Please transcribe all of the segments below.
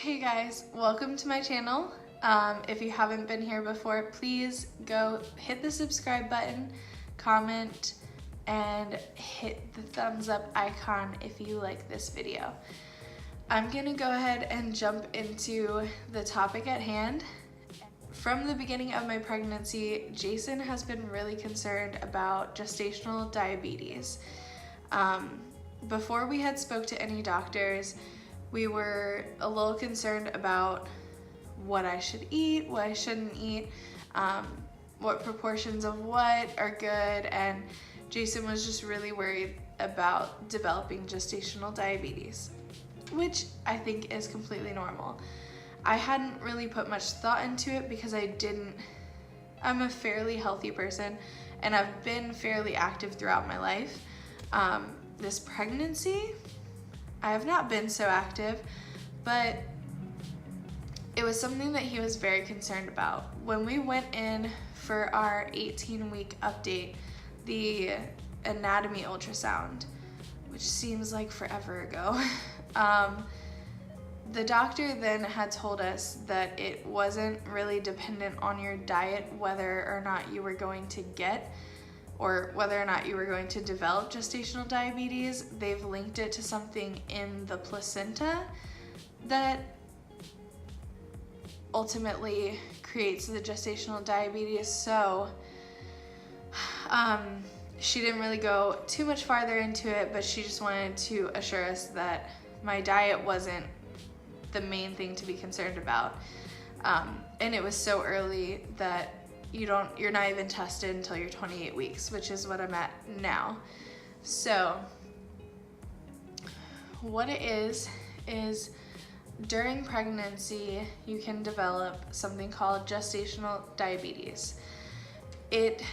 Hey guys, welcome to my channel. If you haven't been here before, please go hit the subscribe button, comment, and hit the thumbs up icon if you like this video. I'm gonna go ahead and jump into the topic at hand. From the beginning of my pregnancy, Jason has been really concerned about gestational diabetes. Before we had spoke to any doctors, we were a little concerned about what I should eat, what I shouldn't eat, what proportions of what are good, and Jason was just really worried about developing gestational diabetes, which I think is completely normal. I hadn't really put much thought into it because I'm a fairly healthy person and I've been fairly active throughout my life. This pregnancy, I have not been so active, but it was something that he was very concerned about. When we went in for our 18-week update, the anatomy ultrasound, which seems like forever ago, the doctor then had told us that it wasn't really dependent on your diet whether or not you were going to get or whether or not you were going to develop gestational diabetes. They've linked it to something in the placenta that ultimately creates the gestational diabetes. So she didn't really go too much farther into it, but she just wanted to assure us that my diet wasn't the main thing to be concerned about. And it was so early that you're not even tested until you're 28 weeks, which is what I'm at now. So what it is during pregnancy, you can develop something called gestational diabetes. It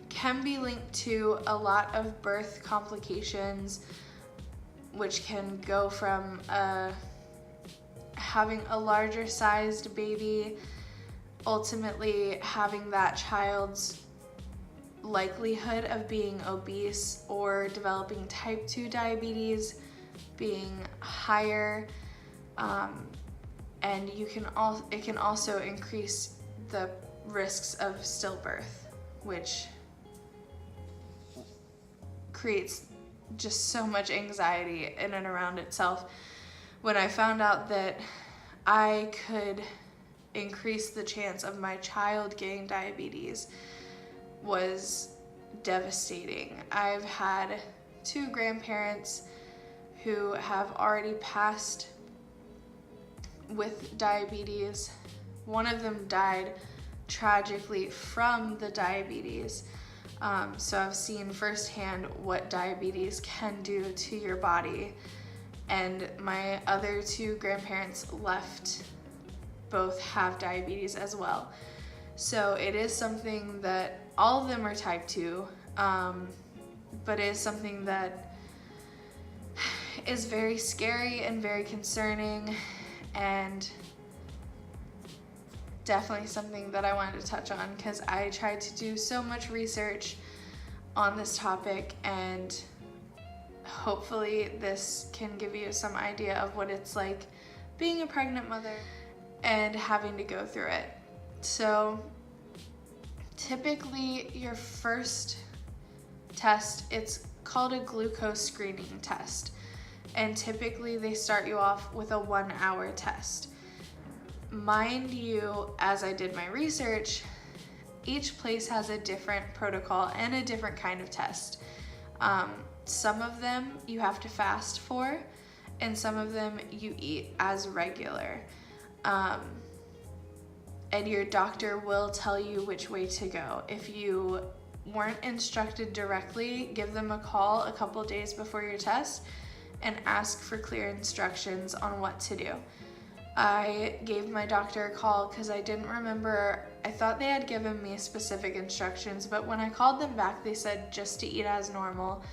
can be linked to a lot of birth complications, which can go from having a larger sized baby, ultimately having that child's likelihood of being obese or developing type 2 diabetes being higher, and it can also increase the risks of stillbirth, which creates just so much anxiety in and around itself. When I found out that I could increase the chance of my child getting diabetes was devastating. I've had 2 grandparents who have already passed with diabetes. One of them died tragically from the diabetes. So I've seen firsthand what diabetes can do to your body. And my other 2 grandparents left both have diabetes as well. So it is something that all of them are type 2, but it is something that is very scary and very concerning, and definitely something that I wanted to touch on because I tried to do so much research on this topic, and hopefully this can give you some idea of what it's like being a pregnant mother and having to go through it. So typically your first test, it's called a glucose screening test, and typically they start you off with a 1-hour test. Mind you, as I did my research, each place has a different protocol and a different kind of test. Some of them you have to fast for, and some of them you eat as regular. And your doctor will tell you which way to go. If you weren't instructed directly, give them a call a couple days before your test and ask for clear instructions on what to do. I gave my doctor a call because I didn't remember. I thought they had given me specific instructions, but when I called them back, they said just to eat as normal.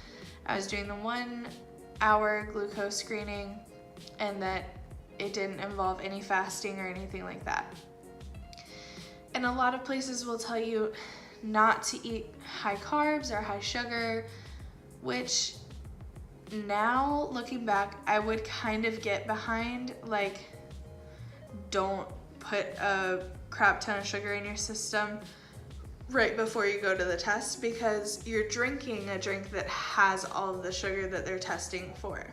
I was doing the 1-hour glucose screening and that it didn't involve any fasting or anything like that. And a lot of places will tell you not to eat high carbs or high sugar, which now looking back, I would kind of get behind. Like, don't put a crap ton of sugar in your system right before you go to the test, because you're drinking a drink that has all of the sugar that they're testing for.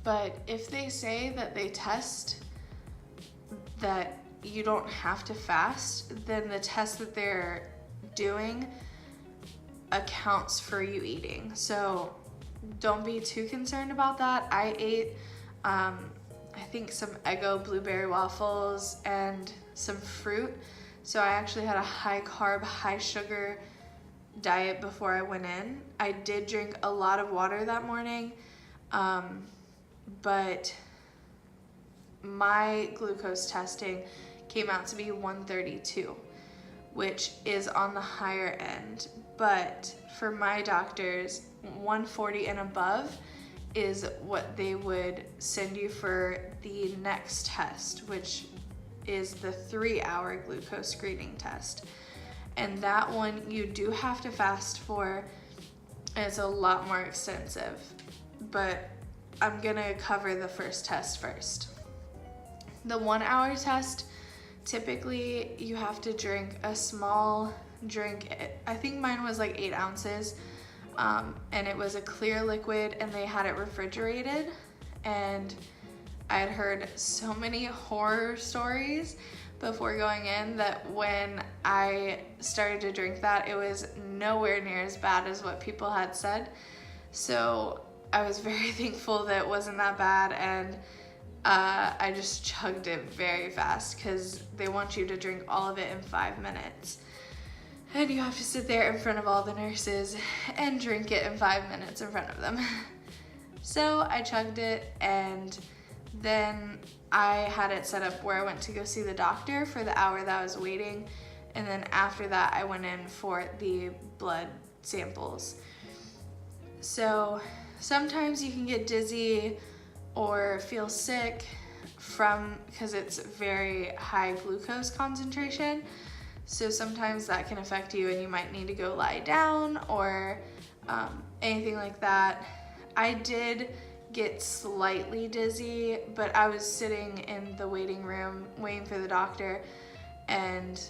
But if they say that they test that you don't have to fast, then the test that they're doing accounts for you eating. So don't be too concerned about that. I ate, I think, some Eggo blueberry waffles and some fruit. So I actually had a high carb, high sugar diet before I went in. I did drink a lot of water that morning, but my glucose testing came out to be 132, which is on the higher end. But for my doctors, 140 and above is what they would send you for the next test, which is the 3-hour glucose screening test. And that one you do have to fast for, and it's a lot more extensive. But I'm gonna cover the first test first. The 1-hour test, typically you have to drink a small drink. I think mine was like 8 ounces, and it was a clear liquid, and they had it refrigerated. And I had heard so many horror stories before going in that when I started to drink that, it was nowhere near as bad as what people had said. So I was very thankful that it wasn't that bad, and I just chugged it very fast because they want you to drink all of it in 5 minutes. And you have to sit there in front of all the nurses and drink it in 5 minutes in front of them. So I chugged it, and then I had it set up where I went to go see the doctor for the hour that I was waiting. And then after that, I went in for the blood samples. So sometimes you can get dizzy or feel sick because it's very high glucose concentration. So sometimes that can affect you, and you might need to go lie down or anything like that. I did get slightly dizzy, but I was sitting in the waiting room waiting for the doctor, and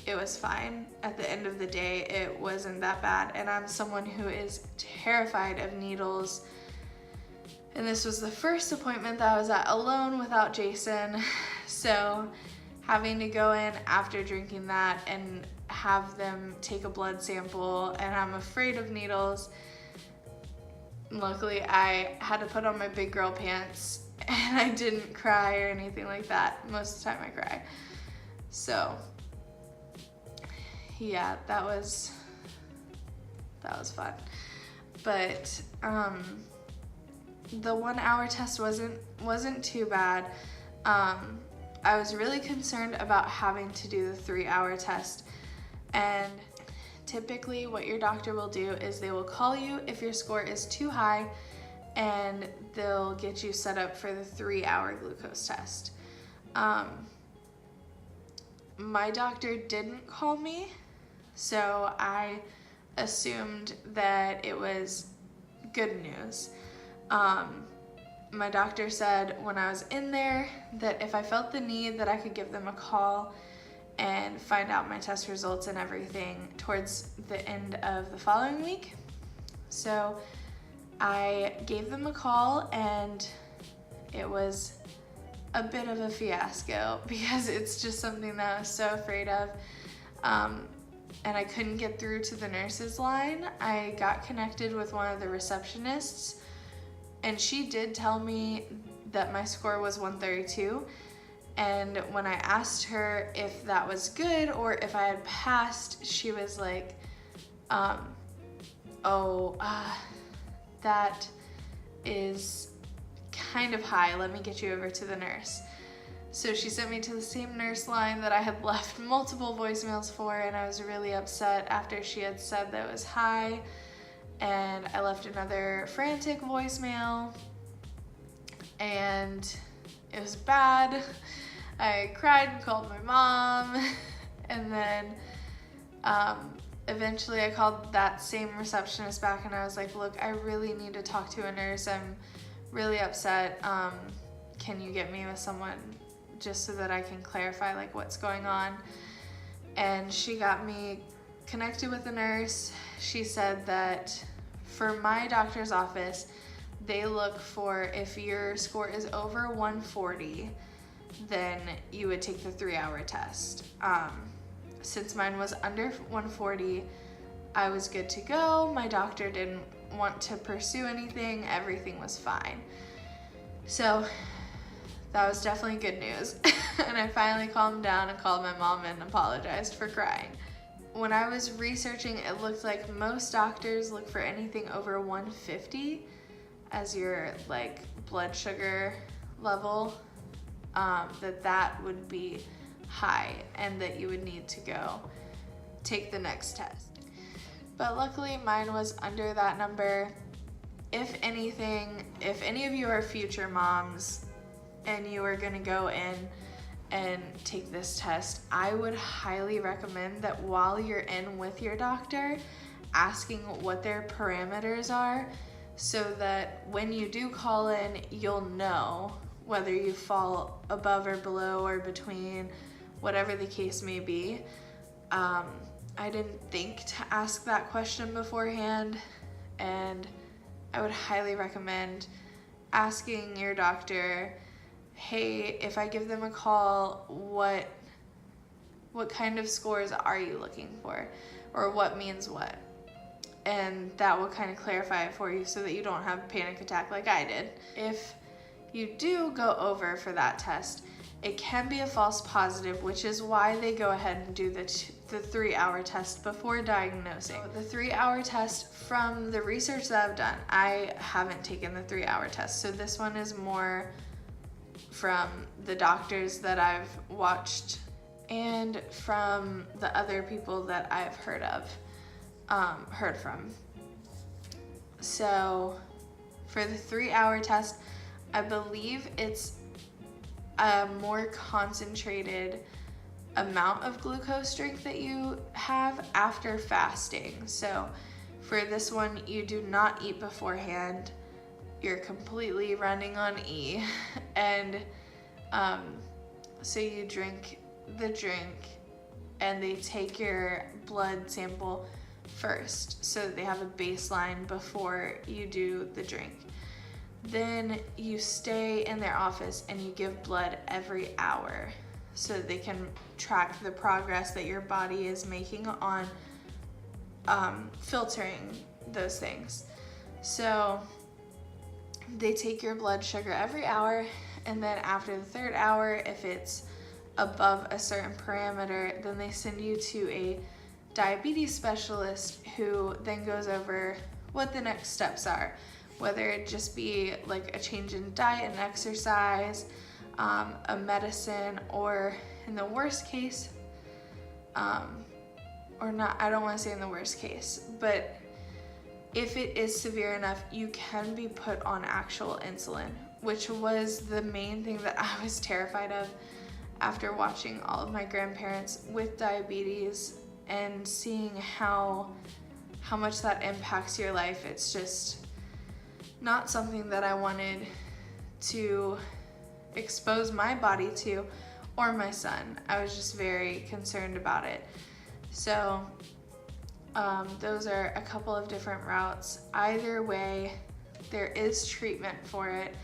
it was fine. At the end of the day, it wasn't that bad. And I'm someone who is terrified of needles. And this was the first appointment that I was at alone without Jason. So having to go in after drinking that and have them take a blood sample, and I'm afraid of needles. Luckily, I had to put on my big girl pants, and I didn't cry or anything like that. Most of the time I cry. So yeah, that was fun. But the 1-hour test wasn't too bad. I was really concerned about having to do the 3-hour test, and typically what your doctor will do is they will call you if your score is too high, and they'll get you set up for the 3-hour glucose test. My doctor didn't call me, so I assumed that it was good news. My doctor said when I was in there that if I felt the need, that I could give them a call and find out my test results and everything towards the end of the following week. So I gave them a call, and it was a bit of a fiasco because it's just something that I was so afraid of. And I couldn't get through to the nurses line. I got connected with one of the receptionists, and she did tell me that my score was 132. And when I asked her if that was good or if I had passed, she was like, that is kind of high. Let me get you over to the nurse. So she sent me to the same nurse line that I had left multiple voicemails for, and I was really upset after she had said that it was high. And I left another frantic voicemail, and it was bad. I cried and called my mom, and then eventually I called that same receptionist back, and I was like, look, I really need to talk to a nurse. I'm really upset. Can you get me with someone just so that I can clarify like what's going on. And she got me connected with a nurse. She said that for my doctor's office, they look for, if your score is over 140, then you would take the 3-hour test. Since mine was under 140, I was good to go. My doctor didn't want to pursue anything. Everything was fine. So that was definitely good news. And I finally calmed down and called my mom and apologized for crying. When I was researching, it looked like most doctors look for anything over 150 as your like blood sugar level, that would be high and that you would need to go take the next test. But luckily mine was under that number. If anything, if any of you are future moms and you are gonna go in and take this test, I would highly recommend that while you're in with your doctor, asking what their parameters are, so that when you do call in, you'll know whether you fall above or below or between, whatever the case may be. I didn't think to ask that question beforehand, and I would highly recommend asking your doctor, hey, if I give them a call, what kind of scores are you looking for? Or what means what? And that will kind of clarify it for you so that you don't have a panic attack like I did. If you do go over for that test, it can be a false positive, which is why they go ahead and do the 3-hour test before diagnosing. The 3-hour test, from the research that I've done, I haven't taken the 3-hour test, so this one is more from the doctors that I've watched and from the other people that I've heard from. So for the 3-hour test, I believe it's a more concentrated amount of glucose drink that you have after fasting. So for this one, you do not eat beforehand. You're completely running on E. And so you drink the drink and they take your blood sample first so that they have a baseline before you do the drink. Then you stay in their office and you give blood every hour so that they can track the progress that your body is making on filtering those things. So they take your blood sugar every hour, and then after the 3rd hour, if it's above a certain parameter, then they send you to a diabetes specialist who then goes over what the next steps are, whether it just be like a change in diet and exercise, a medicine, or in the worst case, or not, I don't want to say in the worst case, but if it is severe enough, you can be put on actual insulin, which was the main thing that I was terrified of after watching all of my grandparents with diabetes and seeing how much that impacts your life. It's just not something that I wanted to expose my body to, or my son. I was just very concerned about it. So those are a couple of different routes. Either way, there is treatment for it,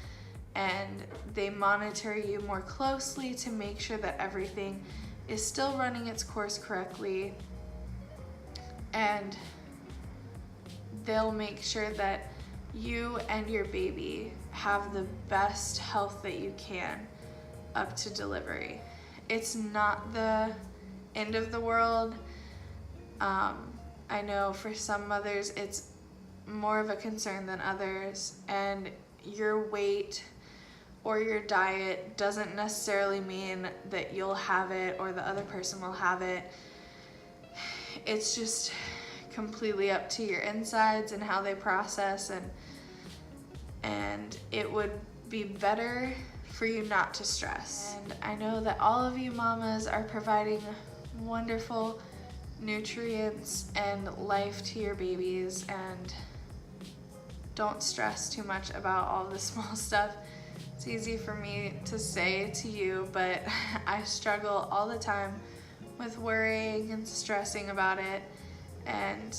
and they monitor you more closely to make sure that everything is still running its course correctly, and they'll make sure that you and your baby have the best health that you can up to delivery. It's not the end of the world. I know for some mothers it's more of a concern than others, and your weight or your diet doesn't necessarily mean that you'll have it or the other person will have it. It's just completely up to your insides and how they process, and it would be better for you not to stress. And I know that all of you mamas are providing wonderful nutrients and life to your babies, and don't stress too much about all the small stuff. It's easy for me to say to you, but I struggle all the time with worrying and stressing about it, and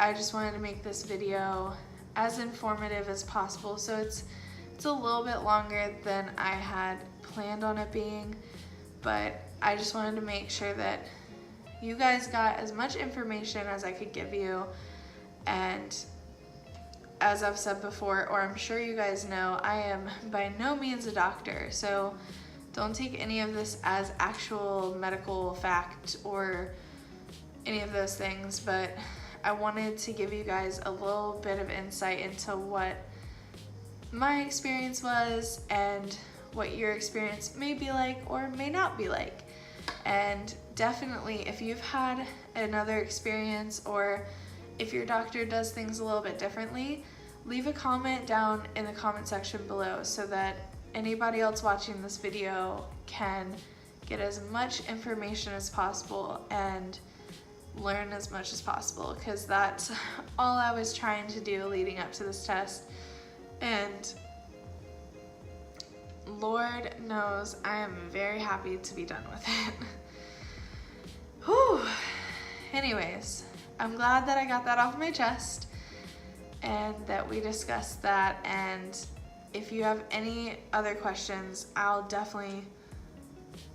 I just wanted to make this video as informative as possible. So it's a little bit longer than I had planned on it being, but I just wanted to make sure that you guys got as much information as I could give you. And as I've said before, or I'm sure you guys know, I am by no means a doctor, so don't take any of this as actual medical fact or any of those things, but I wanted to give you guys a little bit of insight into what my experience was and what your experience may be like or may not be like. And definitely, if you've had another experience or if your doctor does things a little bit differently, leave a comment down in the comment section below so that anybody else watching this video can get as much information as possible and learn as much as possible, because that's all I was trying to do leading up to this test. And Lord knows I am very happy to be done with it. Whew. Anyways, I'm glad that I got that off my chest and that we discussed that. And if you have any other questions, I'll definitely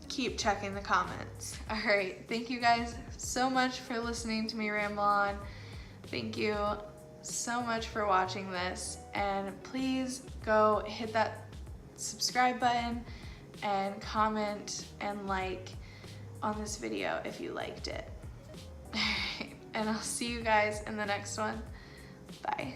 keep checking the comments. All right, thank you guys so much for listening to me ramble on. Thank you so much for watching this, and please go hit that subscribe button and comment and like on this video if you liked it. All right, and I'll see you guys in the next one. Bye.